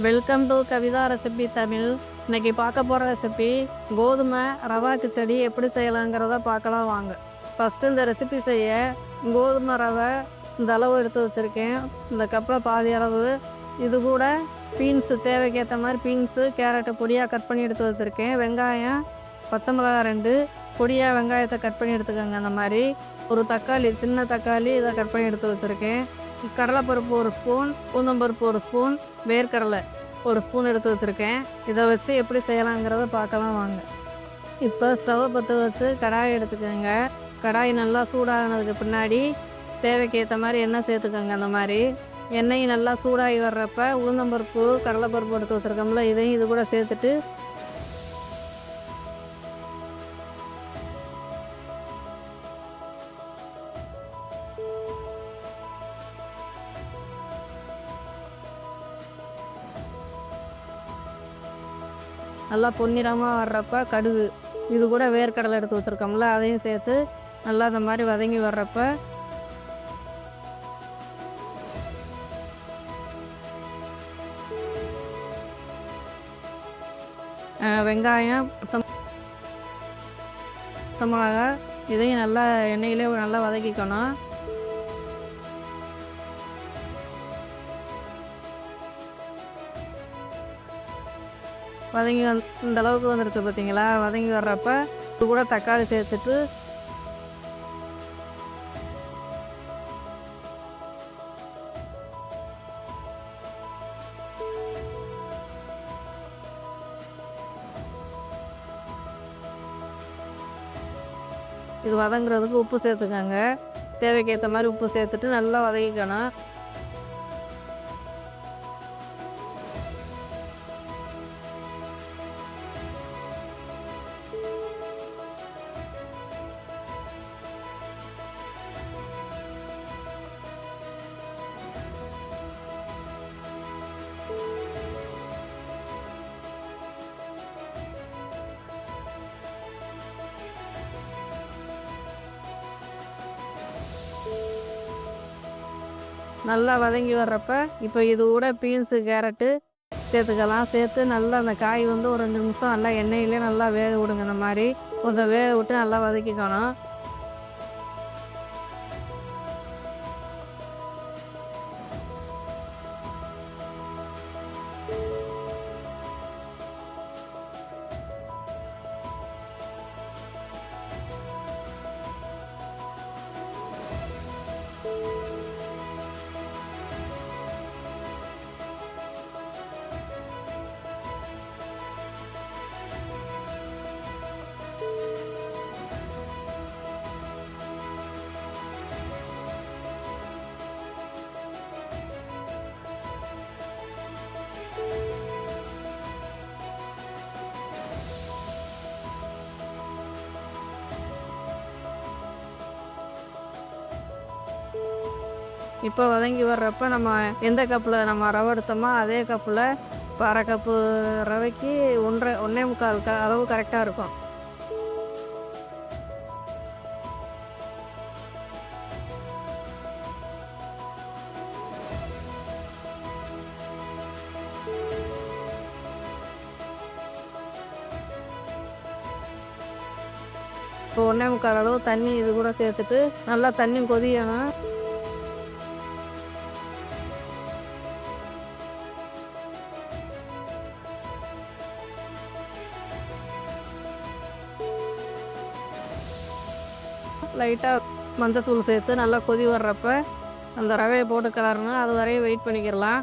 Welcome to Kavitha recipe Tamil. இன்னைக்கு பார்க்க போகிற ரெசிபி கோதுமை ரவா கிச்சடி எப்படி செய்யலாங்கிறத பார்க்கலாம் வாங்க. ஃபஸ்ட்டு இந்த ரெசிபி செய்ய கோதுமை ரவை இந்த அளவு எடுத்து வச்சுருக்கேன். இந்த கப்பில் பாதி அளவு. இது கூட பீன்ஸு தேவைக்கேற்ற மாதிரி பீன்ஸு கேரட்டை பொடியாக கட் பண்ணி எடுத்து வச்சுருக்கேன். வெங்காயம், பச்சை மிளகாய் 2 பொடியாக வெங்காயத்தை கட் பண்ணி எடுத்துக்கோங்க. அந்த மாதிரி ஒரு தக்காளி, சின்ன தக்காளி இதை கட் பண்ணி எடுத்து வச்சுருக்கேன். கடலைப்பருப்பு 1 ஸ்பூன், உளுந்தம்பருப்பு 1 ஸ்பூன், வேர்க்கடலை 1 ஸ்பூன் எடுத்து வச்சுருக்கேன். இதை வச்சு எப்படி செய்யலாங்கிறத பார்க்கலாம் வாங்க. இப்போ ஸ்டவ்வை பற்ற வச்சு கடாய் எடுத்துக்கோங்க. கடாய் நல்லா சூடாகினதுக்கு பின்னாடி தேவைக்கேற்ற மாதிரி எண்ணெய் சேர்த்துக்கோங்க. அந்த மாதிரி எண்ணெய் நல்லா சூடாகி வர்றப்ப உளுந்தம்பருப்பு, கடலைப்பருப்பு எடுத்து வச்சுருக்கோம்ல, இதையும் இது கூட சேர்த்துட்டு நல்லா பொன்னிறமாக வர்றப்ப கடுகு, இது கூட வேர்க்கடலை எடுத்து வச்சுருக்கோம்ல, அதையும் சேர்த்து நல்லா இந்த மாதிரி வதங்கி வர்றப்ப வெங்காயம், பச்சை மிளகா இதையும் நல்லா எண்ணெயிலே நல்லா வதக்கிக்கணும். வதங்கி இந்த அளவுக்கு வந்துடுச்சு பார்த்தீங்களா? வதங்கி வர்றப்ப இது கூட தக்காளி சேர்த்துட்டு இது வதங்குறதுக்கு உப்பு சேர்த்துக்கோங்க. தேவைக்கேற்ற மாதிரி உப்பு சேர்த்துட்டு நல்லா வதக்கிக்கணும். நல்லா வதங்கி வர்றப்ப இப்போ இது கூட பீன்ஸு, கேரட்டு சேர்த்துக்கலாம். சேர்த்து நல்லா அந்த காய் வந்து ஒரு 2 நிமிஷம் நல்லா எண்ணெயிலே நல்லா வேக விடுங்க. இந்த மாதிரி கொஞ்சம் வேக விட்டு நல்லா வதக்கிக்கணும். இப்போ வதங்கி வர்றப்ப நம்ம எந்த கப்பில் நம்ம ரவை எடுத்தோமோ அதே கப்பில் இப்போ 1/2 கப்பு ரவைக்கு 1.25 அளவு கரெக்டாக இருக்கும். இப்போ 1.25 அளவு தண்ணி இது கூட சேர்த்துட்டு நல்லா தண்ணி கொதியணும். லைட்டாக மஞ்சத்தூள் சேர்த்து நல்லா கொதி வர்றப்ப அந்த ரவையை போட்டு கிளறணும். அது வரையும் வெயிட் பண்ணிக்கிடலாம்.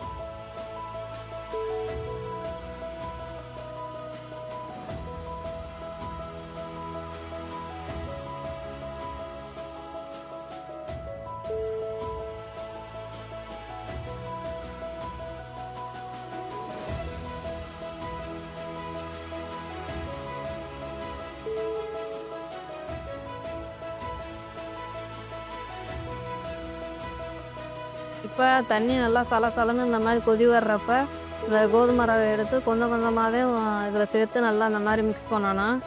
இப்போ தண்ணி நல்லா சலசலன்னு இந்த மாதிரி கொதி வர்றப்ப இந்த கோதுமை ரவை எடுத்து கொஞ்சம் கொஞ்சமாகவே இதில் சேர்த்து நல்லா இந்த மாதிரி மிக்ஸ் பண்ணணும்.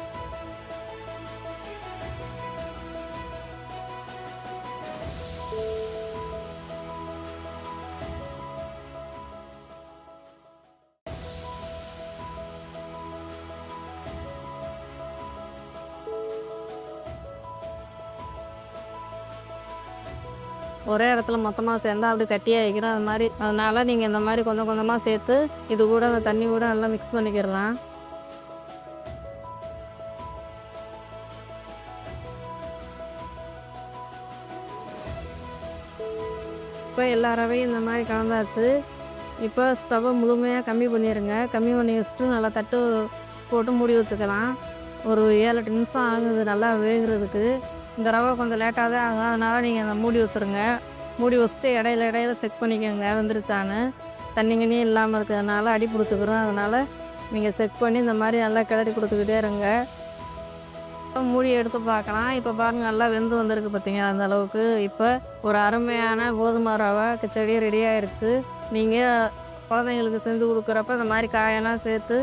ஒரே இடத்துல மொத்தமாக சேர்ந்தா அப்படி கட்டியாகிக்கிறோம். அது மாதிரி அதனால் நீங்கள் இந்த மாதிரி கொஞ்சம் கொஞ்சமாக சேர்த்து இது கூட அந்த தண்ணி கூட நல்லா மிக்ஸ் பண்ணிக்கிடலாம். இப்போ எல்லா ரவையும் இந்த மாதிரி கலந்தாச்சு. இப்போ ஸ்டவ்வை முழுமையாக கம்மி பண்ணிடுங்க. கம்மி பண்ணி வச்சுட்டு நல்லா தட்டு போட்டு மூடி வச்சுக்கலாம். ஒரு 7-8 நிமிஷம் ஆகுது நல்லா வேகிறதுக்கு. இந்த ரவை கொஞ்சம் லேட்டாக தான் ஆகும். அதனால் நீங்கள் அதை மூடி வச்சுருங்க. மூடி வச்சுட்டு இடையில செக் பண்ணிக்கோங்க வெந்துருச்சான்னு. தண்ணி கிண்ணி இல்லாமல் இருக்கிறதுனால அடி பிடிச்சிக்கிறோம். அதனால் நீங்கள் செக் பண்ணி இந்த மாதிரி நல்லா கிளறி கொடுத்துக்கிட்டே இருங்க. மூடி எடுத்து பார்க்கலாம். இப்போ பாருங்கள் நல்லா வெந்து வந்திருக்கு பார்த்தீங்களா அந்த அளவுக்கு. இப்போ ஒரு அருமையான கோதுமை ரவை கிச்சடி ரெடி ஆகிடுச்சு. நீங்கள் குழந்தைங்களுக்கு செஞ்சு கொடுக்குறப்ப இந்த மாதிரி காயெல்லாம் சேர்த்து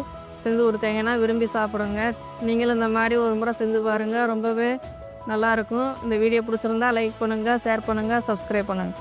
செஞ்சு கொடுத்தீங்கன்னா விரும்பி சாப்பிடுங்க. நீங்களும் இந்த மாதிரி ஒரு முறை செஞ்சு பாருங்கள். ரொம்பவே நல்லாயிருக்கும். இந்த வீடியோ பிடிச்சிருந்தா லைக் பண்ணுங்கள், ஷேர் பண்ணுங்கள், சப்ஸ்கிரைப் பண்ணுங்கள்.